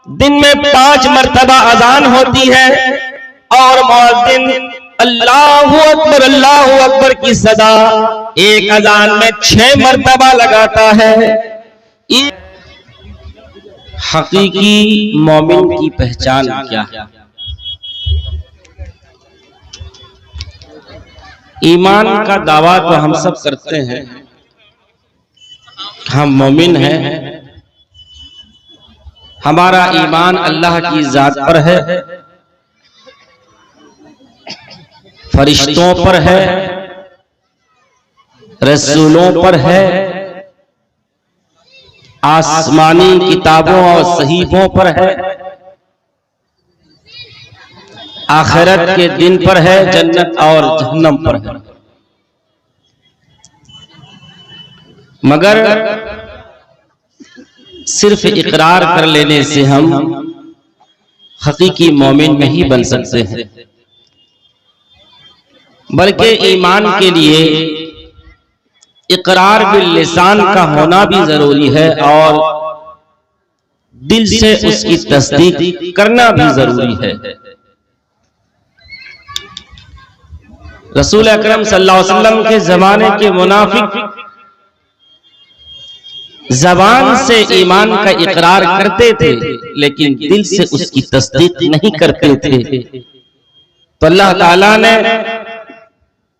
दिन में 5 मरतबा अजान होती है और मुअज्जिन अल्लाहु अकबर की सदा एक अजान में 6 मरतबा लगाता है। हकीकी मोमिन की पहचान क्या है? ईमान का दावा तो हम सब करते हैं, हम मोमिन हैं, हमारा ईमान अल्लाह की जात पर है, फरिश्तों पर है, रसूलों पर है, आसमानी किताबों और सहीफों पर है, आखिरत के दिन पर है, जन्नत और जहन्नम पर है। मगर सिर्फ इकरार कर लेने से हम हकीकी मोमिन नहीं बन सकते हैं, बल्कि ईमान के लिए इकरार बिल लिसान का होना भी जरूरी है और दिल से उसकी तस्दीक करना भी जरूरी है। रसूल अकरम सल्लल्लाहु अलैहि वसल्लम के जमाने के मुनाफिक जबान से ईमान का इकरार करते थे लेकिन दिल से उसकी तस्दीक नहीं करते थे, तो अल्लाह ताला ने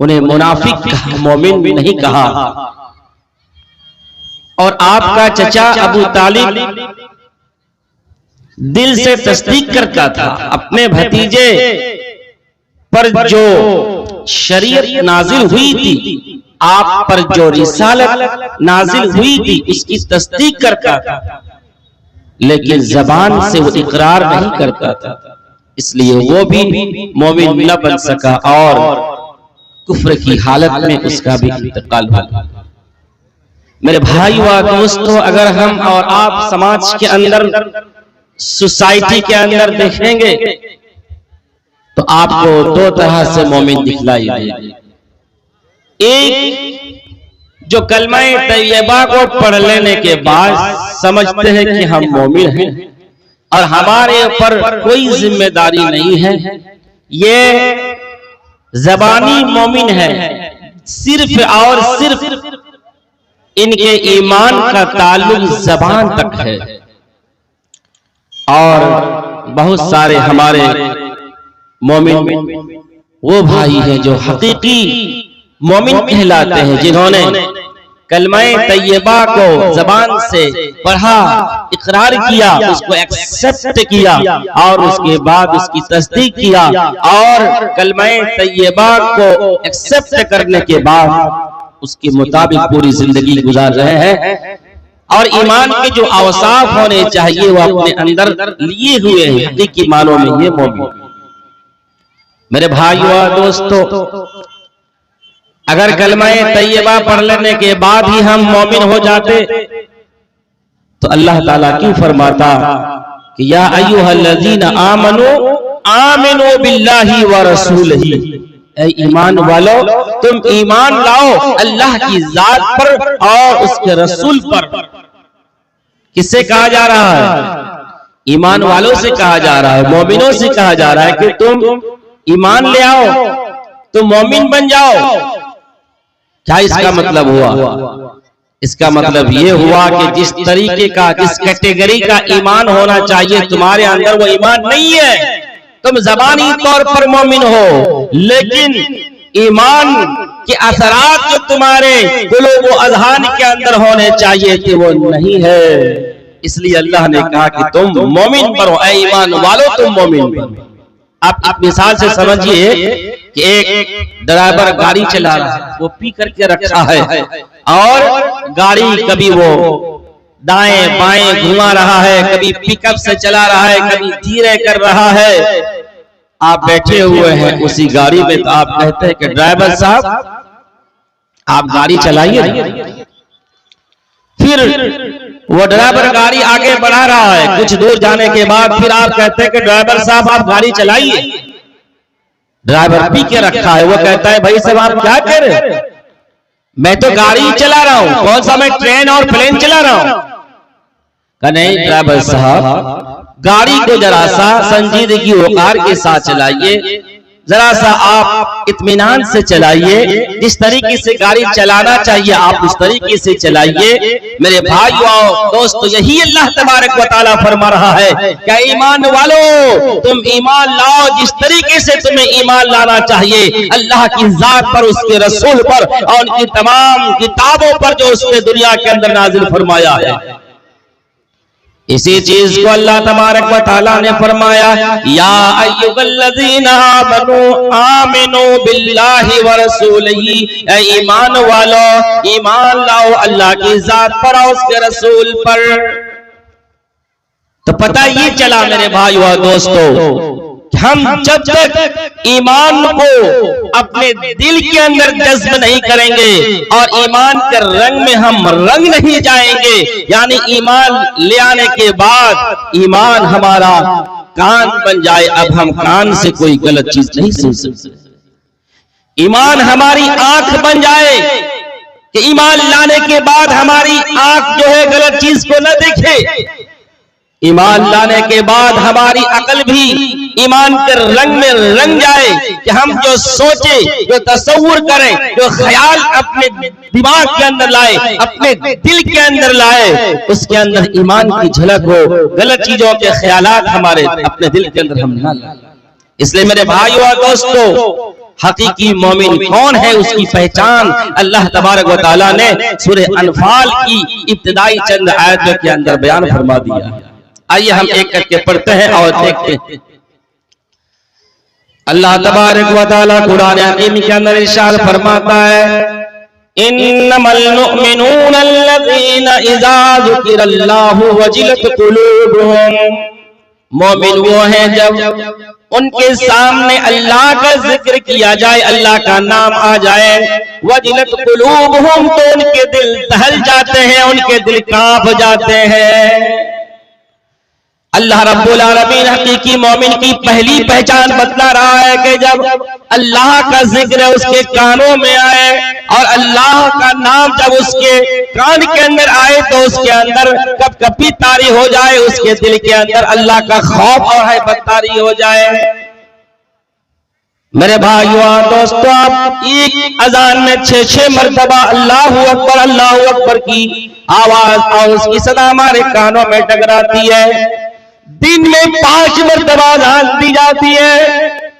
उन्हें मुनाफिक कहा, मोमिन भी नहीं कहा। और आपका चचा अबू तालिब दिल से तस्दीक करता था, अपने भतीजे पर जो शरीयत नाजिल हुई थी, आप पर जो रिसालत नाजिल हुई थी, उसकी तस्दीक करता था, लेकिन जबान से वो इकरार नहीं करता था, इसलिए वो भी मोमिन न बन सका और कुफ्र की हालत में उसका भी इंतकाल हुआ। मेरे भाई व दोस्तों, अगर हम और आप समाज के अंदर, सोसाइटी के अंदर देखेंगे तो आपको 2 तरह से मोमिन दिखलाई देंगे। एक जो कलमा तैयबा को पढ़ लेने के बाद समझते हैं कि हम मोमिन हैं और हमारे ऊपर कोई जिम्मेदारी नहीं है, ये ज़बानी मोमिन है, सिर्फ और सिर्फ इनके ईमान का ताल्लुक ज़बान तक है। और बहुत सारे हमारे मोमिन वो भाई हैं जो हकीकी मोमिन कहलाते हैं, जिन्होंने कलमाए तैयबा को जबान से पढ़ा, इकरार किया, उसको एक्सेप्ट किया और उसके बाद उसकी तस्दीक किया और कलमाए तैयबा को एक्सेप्ट करने के बाद उसके मुताबिक पूरी जिंदगी गुजार रहे हैं और ईमान के जो अवसाफ होने चाहिए वो अपने अंदर लिए हुए हैं। हकीकी मानों में ये मोमिन। मेरे भाइयों और दोस्तों, अगर कलमाए तैयबा पढ़ लेने के बाद ही हम मोमिन हो जाते तो अल्लाह ताला क्यों फरमाता कि या अय्युहल्लज़ीना आमनू आमिनू बिल्लाहि व रसूलिही, ऐ ईमान वालों तुम ईमान लाओ अल्लाह की जात पर और उसके रसूल पर। किससे कहा जा रहा है? ईमान वालों से कहा जा रहा है, मोमिनों से कहा जा रहा है कि तुम ईमान ले आओ, तुम मोमिन बन जाओ। क्या इसका मतलब हुआ? इसका मतलब ये हुआ कि जिस तरीके का, जिस कैटेगरी का ईमान होना चाहिए तुम्हारे अंदर वो ईमान नहीं है। तुम ज़बानी तौर पर मोमिन हो लेकिन ईमान के असरात जो तुम्हारे कुलूब व अज़हान के अंदर होने चाहिए थे वो नहीं है। इसलिए अल्लाह ने कहा कि तुम मोमिन बनो, ऐ ईमान वालों तुम मोमिन बनो। आप एक मिसाल से समझिए कि एक ड्राइवर गाड़ी चला रहा है, वो पी करके रखा है और गाड़ी कभी वो दाएं बाएं घुमा रहा है, कभी पिकअप से चला रहा है, कभी धीरे कर रहा है। आप बैठे हुए हैं उसी गाड़ी में, तो आप कहते हैं कि ड्राइवर साहब आप गाड़ी चलाइए। फिर वो ड्राइवर गाड़ी आगे बढ़ा रहा है, कुछ दूर जाने के बाद फिर आप कहते हैं कि ड्राइवर साहब आप गाड़ी चलाइए। ड्राइवर पी के रखा है, वो कहता है भाई साहब आप क्या कर रहे हैं? मैं तो गाड़ी चला रहा हूं, कौन सा मैं ट्रेन और प्लेन चला रहा हूं? कहा नहीं ड्राइवर साहब, गाड़ी को जरा सा संजीदगी वकार के साथ चलाइए, जरा सा आप इत्मीनान से चलाइए, जिस तरीके से गाड़ी चलाना चाहिए आप उस तरीके से चलाइए। मेरे भाइयों और दोस्तों, यही अल्लाह तबारक व तआला फरमा रहा है, क्या ईमान वालों तुम ईमान लाओ जिस तरीके से तुम्हें ईमान लाना चाहिए अल्लाह की जात पर, उसके रसूल पर और उनकी तमाम किताबों पर जो उसने दुनिया के अंदर नाजिल फरमाया है। इसी चीज को अल्लाह तबारक व तआला ने फरमाया, या अय्युहल्लज़ीना आमनू बिल्लाहि व रसूलिही, ऐ ईमान वालो ईमान लाओ अल्लाह की जात पर और उसके रसूल पर। तो पता ये चला मेरे भाइयों और दोस्तों, हम जब तक ईमान को अपने दिल के अंदर जज्ब नहीं करेंगे और ईमान के रंग में हम रंग नहीं जाएंगे, यानी ईमान ले आने के बाद ईमान हमारा कान बन जाए, अब हम कान से कोई गलत चीज नहीं सुन सकते। ईमान हमारी आंख बन जाए कि ईमान लाने के बाद हमारी आंख जो है गलत चीज को न देखे। ईमान लाने के बाद हमारी अकल भी ईमान के रंग में रंग जाए कि हम जो सोचे, जो तसव्वुर करें, जो ख्याल अपने दिमाग के अंदर लाए, अपने दिल के अंदर लाए, उसके अंदर ईमान की झलक हो, गलत चीजों के ख्यालात हमारे अपने दिल के अंदर हम ना लाए। इसलिए मेरे भाइयों और दोस्तों, हकीकी मोमिन कौन है उसकी पहचान अल्लाह तबारक व तआला ने सूरह अनफाल की इब्तिदाई चंद आयतों के अंदर बयान फरमा दिया है। आइए हम एक करके पढ़ते हैं और देखते हैं। अल्लाह तबारक व तआला कुरान हकीम के अंदर इरशाद फरमाता है, इन्नमल मुमिनून अल्लज़ीना इज़ा ज़ुकिरल्लाहु वजिलत कुलूबुहुम, मोमिन वो हैं जब उनके सामने अल्लाह का जिक्र किया जाए, अल्लाह का नाम आ जाए, वजिलत कुलूबुहुम, तो उनके दिल दहल जाते हैं, उनके दिल कांप जाते हैं। अल्लाह रब्बुल आलमीन हकीकी मोमिन की पहली पहचान बतला रहा है कि जब अल्लाह का जिक्र उसके कानों में आए और अल्लाह का नाम जब उसके कान के अंदर आए तो उसके अंदर कब कभी तारी हो जाए, उसके दिल के अंदर अल्लाह का खौफ और हैबत तारी हो जाए। मेरे भाइयों और दोस्तों, आप एक अजान में 6-6 मरतबा अल्लाहू अकबर की आवाज और उसकी सदा हमारे कानों में टकराती है। दिन में 5 मरतबा अज़ान दी जाती है,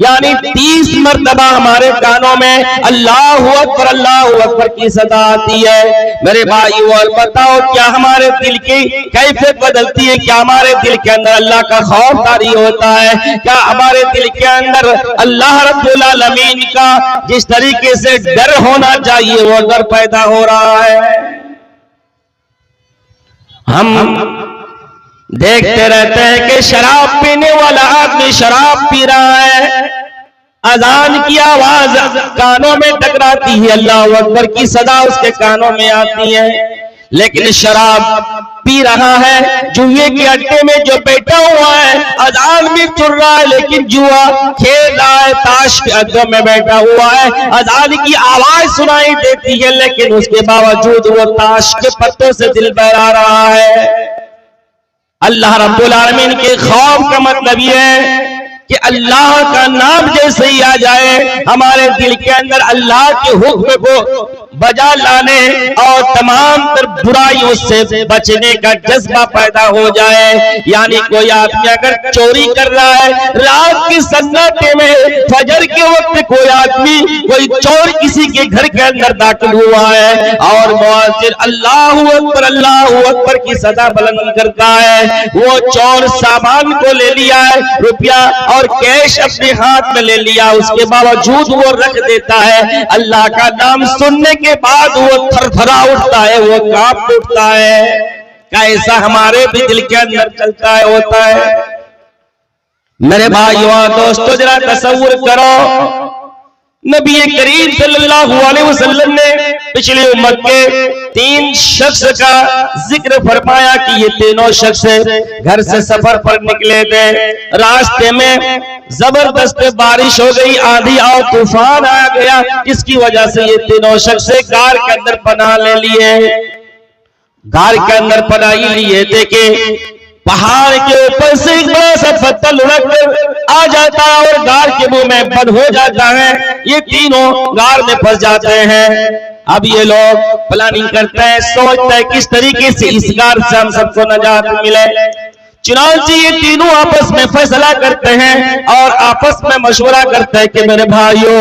यानी 30 मरतबा हमारे कानों में अल्लाहू अकबर की सदा आती है। मेरे भाइयों और बताओ, क्या हमारे दिल की कैफियत बदलती है? क्या हमारे दिल के अंदर अल्लाह का खौफ तारी होता है? क्या हमारे दिल के अंदर अल्लाह रब्बुल आलमीन का जिस तरीके से डर होना चाहिए वो डर पैदा हो रहा है? हम देखते रहते हैं कि शराब पीने वाला आदमी शराब पी रहा है, अजान की आवाज कानों में टकराती है, अल्लाह अकबर की सदा उसके कानों में आती है, लेकिन शराब पी रहा है, जुए के अड्डे में जो बैठा हुआ है, अजान भी सुन रहा है लेकिन जुआ खेल रहा है, ताश के अड्डों में बैठा हुआ है, अजान की आवाज सुनाई देती है लेकिन उसके बावजूद वो ताश के पत्तों से दिल बहला रहा है। अल्लाह रब्बुल आलमीन के खौफ का मतलब ये है कि अल्लाह का नाम जैसे ही आ जाए हमारे दिल के अंदर अल्लाह के हुक्म को बजा लाने और तमाम तर बुराइयों से बचने का जज्बा पैदा हो जाए। यानी कोई आदमी अगर चोरी कर रहा है, रात के सन्नाटे में फजर के वक्त कोई आदमी कोई चोर किसी के घर के अंदर दाखिल हुआ है और मुअज्जिन अल्लाहू अकबर की सदा बुलंद करता है, वो चोर सामान को ले लिया है, रुपया और कैश अपने हाथ में ले लिया, उसके बावजूद वो रख देता है, अल्लाह का नाम सुनने के बाद वो थरथरा उठता है, वो कांप उठता है। कैसा हमारे भी दिल के अंदर चलता है, होता है। मेरे भाइयों दोस्तों, जरा तसव्वुर करो, नबी करीम सल्लल्लाहु अलैहि वसल्लम ने पिछली उम्मत के 3 शख्स का जिक्र फरमाया कि ये तीनों शख्स घर से सफर पर निकले थे, रास्ते में जबरदस्त बारिश हो गई, आंधी और तूफान आ गया, जिसकी वजह से ये तीनों शख्स कार के अंदर पनाह ले लिए। गार के अंदर पनाही लिए थे कि पहाड़ के ऊपर से एक बड़ा सा पत्थर लुढ़क कर आ जाता है और गार के मुंह में बंद हो जाता है। ये तीनों गार में फंस जाते हैं। अब ये लोग प्लानिंग करते हैं, सोचते हैं किस तरीके से इस गार से हम सबको नजात मिले। चुनांचे ये तीनों आपस में फैसला करते हैं और आपस में मशवरा करते हैं कि मेरे भाइयों,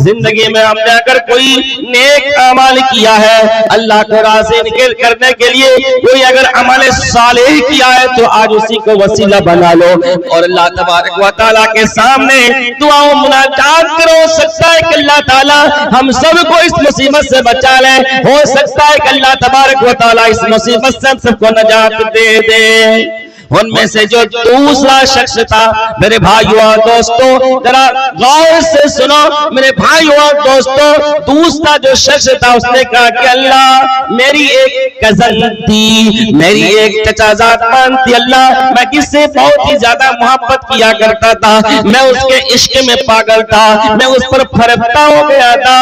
जिंदगी में हमने अगर कोई नेक अमल किया है, अल्लाह को राज़ी करने के लिए कोई अगर अमल सालेह किया है, तो आज उसी को वसीला बना लो और अल्लाह तबारक व तआला के सामने दुआओं मुनाजात करो। हो सकता है कि अल्लाह ताला हम सबको इस मुसीबत से बचा ले, हो सकता है कि अल्लाह तबारक व तआला इस मुसीबत से हम सबको नजात दे दे। उनमें से जो दूसरा शख्स था, मेरे भाइयों और दोस्तों जरा गौर से सुनो मेरे भाइयों और दोस्तों, दूसरा जो शख्स था उसने कहा कि अल्लाह मेरी एक कजन थी, मेरी एक चचाजाद थी, अल्लाह मैं किससे बहुत ही ज्यादा मोहब्बत किया करता था, मैं उसके इश्क में पागल था, मैं उस पर फरफ्ता हो गया था।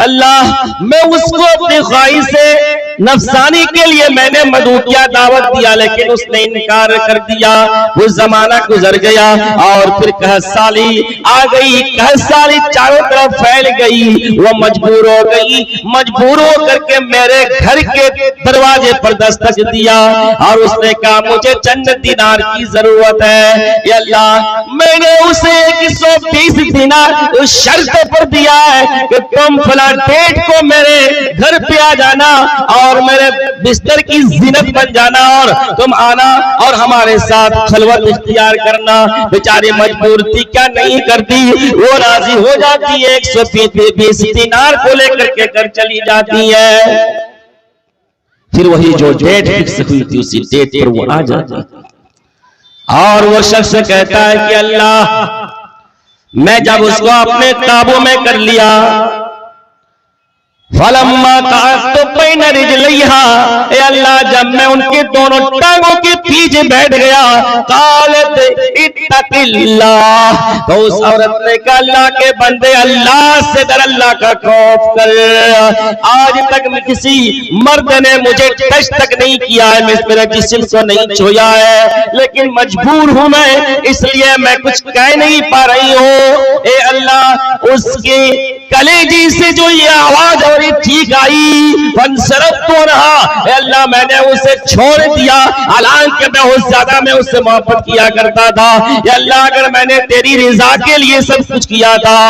अल्लाह मैं उसको अपनी ख्वाहिश से नफसानी के लिए मैंने मदू किया, दावत दिया, लेकिन उसने इनकार कर दिया। वो जमाना गुजर गया और फिर कहसाली आ गई, कहसाली चारों तरफ फैल गई। वो मजबूर हो गई, मजबूर हो करके मेरे घर के दरवाजे पर दस्तक दिया और उसने कहा मुझे चंद दिनार की जरूरत है। या अल्लाह मैंने उसे 120 दिनार उस शर्त पर दिया है कि तुम फला डेट को मेरे घर पे आ जाना और मेरे बिस्तर की जीनत बन जाना और तुम आना और हमारे साथ खलवत इख्तियार करना। बेचारी मजबूर थी, क्या नहीं करती, वो राजी हो जाती है, 120 दिनार को लेकर के घर चली जाती है। फिर वही जो डेट फिक्स हुई थी उसी डेट पर वो आ जाती और वो शख्स कहता है कि अल्लाह मैं जब उसको अपने काबू में कर लिया, फलम्मा तो पैन रिजलिहा, अल्लाह जब मैं उनके दोनों टांगों के पीछे बैठ गया, कालत इत्तकिल्लाह, तो उस औरत ने कहा अल्लाह के बंदे अल्लाह से डर, अल्लाह का खौफ कर। आज तक मैं किसी मर्द ने मुझे टच तक नहीं किया है, मैं मेरा जिस्म को नहीं छुआ है, लेकिन मजबूर हूं मैं, इसलिए मैं कुछ कह नहीं पा रही हूँ। ए अल्लाह उसके कलेजी से जो ये आवाज और ये चीख आई, फनसरफ तो रहा, अल्लाह मैंने उसे छोड़ दिया, हालांकि बहुत ज्यादा मैं उससे मोहब्बत किया करता था। या अल्लाह अगर मैंने तेरी रिजा के लिए सब कुछ किया था,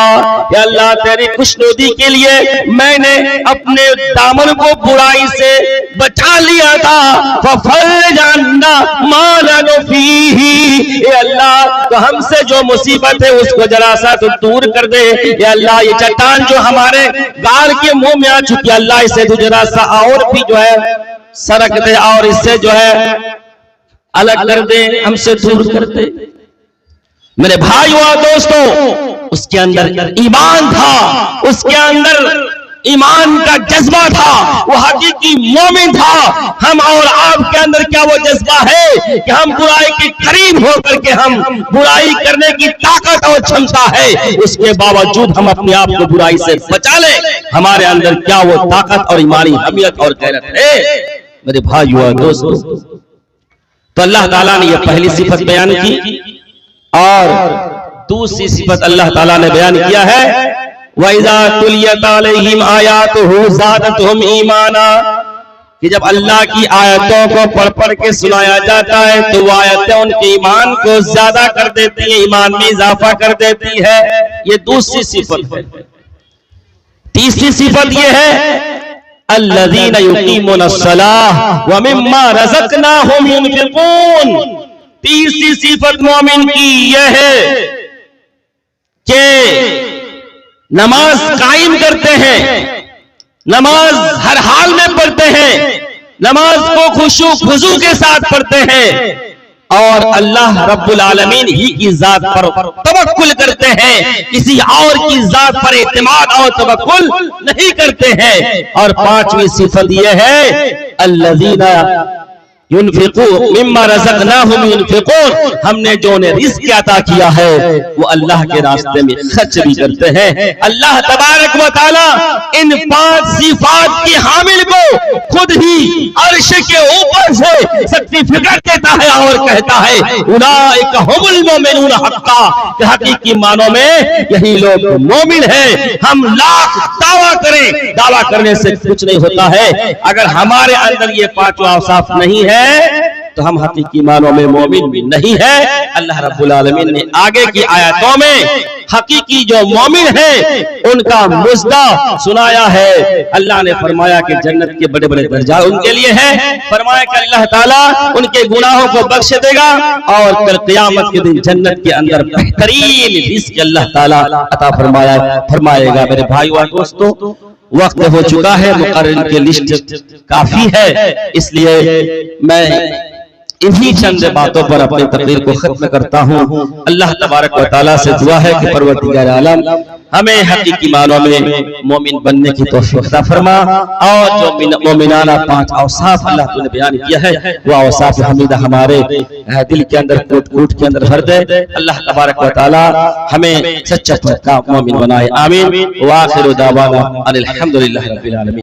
या अल्लाह तेरी खुशनुदी के लिए मैंने अपने दामन को बुराई से बचा लिया था, फफरजाना मा फीही, या अल्लाह तो हमसे जो मुसीबत है उसको जरा सा तो दूर कर दे। या अल्लाह ये चट्टान जो हमारे गार के मुंह में आ चुकी है, अल्लाह इसे तो जरा सा और भी जो है सरक दे और इससे जो है अलग कर दे, हमसे दूर कर दे। मेरे भाइयों और दोस्तों, उसके अंदर ईमान था, उसके अंदर ईमान का जज्बा था, वो हकीकी मोमिन था। हम और आपके अंदर क्या वो जज्बा है कि हम बुराई के करीब होकर के हम बुराई करने की ताकत और क्षमता है, उसके बावजूद हम अपने आप को बुराई से बचा ले? हमारे अंदर क्या वो ताकत और ईमानी हमियत और गैरत है? मेरे भाइयों और दोस्तों, तो अल्लाह ताला ने ये पहली सिफत बयान की और दूसरी सिफत अल्लाह ताला ने बयान किया है, वइज़ा तुलियत अलैहिम आयातुहु ज़ादतहुम ईमाना, कि जब अल्लाह की आयतों को पढ़ पढ़ के सुनाया जाता है तो वो आयतें उनके ईमान को ज्यादा कर देती है, ईमान में इजाफा कर देती है। ये दूसरी सिफत है। तीसरी सिफत ये है अल्लज़ीना युकीमुनस्सलाह व मिम्मा रज़क़नाहुम युनफ़िक़ून। तीसरी सिफत मोमिन की यह है कि नमाज कायम करते हैं, नमाज हर हाल में पढ़ते हैं, नमाज को खुशू खुजू के साथ पढ़ते हैं और अल्लाह रब्बुल आलमीन ही की जात पर तवक्कुल करते हैं, किसी और की जात पर इत्मीनान और तवक्कुल नहीं करते हैं। और पांचवी सिफत यह है अल्लज़ीना युनफिकू मिम्मा रज़क़नाहुम युनफिकून, हमने जो उन्हें रिज़्क़ अता किया है वो अल्लाह के रास्ते में खर्च भी करते हैं। अल्लाह तबारक व तआला इन 5 सिफात की हामिल को खुद ही अर्श के ऊपर से सर्टिफिकेट देता है और कहता है उलाइका हुमुल मोमिनून हक्का, कि हकीकी मानों में यही लोग मोमिन हैं। हम लाख दावा करें, दावा करने से कुछ नहीं होता है। अगर हमारे अंदर ये 5 औसाफ नहीं है तो हम हकीकी मानों में मोमिन भी नहीं है। अल्लाह रब्बुल आलमीन ने आगे की आयतों में हकीकी जो मोमिन है उनका मुजदा सुनाया है। अल्लाह ने फरमाया कि जन्नत के बड़े बड़े दर्जा उनके लिए है। फरमाया कि अल्लाह ताला उनके गुनाहों को बख्श देगा और कल क़यामत के दिन जन्नत के अंदर बेहतरीन रिज़्क़ अल्लाह ताला अता फरमाएगा। मेरे भाइयों और दोस्तों, वक्त हो चुका है, मुकर्रिर की लिस्ट काफी है, इसलिए मैं इन्हीं चंद बातों पर अपनी तकरीर को खत्म करता हूँ। अल्लाह तबारक व तआला से दुआ है कि परवरदिगार आलम हमें हकीकी मानों में मोमिन बनने की तौफीक अता फरमा, और जो मोमिनाना 5 औसाफ अल्लाह तूने बयान किया है वो औसाफ हमीदा हमारे दिल के अंदर कूट के अंदर भर दे। अल्लाह तबारक व तआला हमें सच्चा पक्का मोमिन बनाए। आमीन। व आखिरु दावाना अनिल हम्दुलिल्लाहि रब्बिल आलमीन।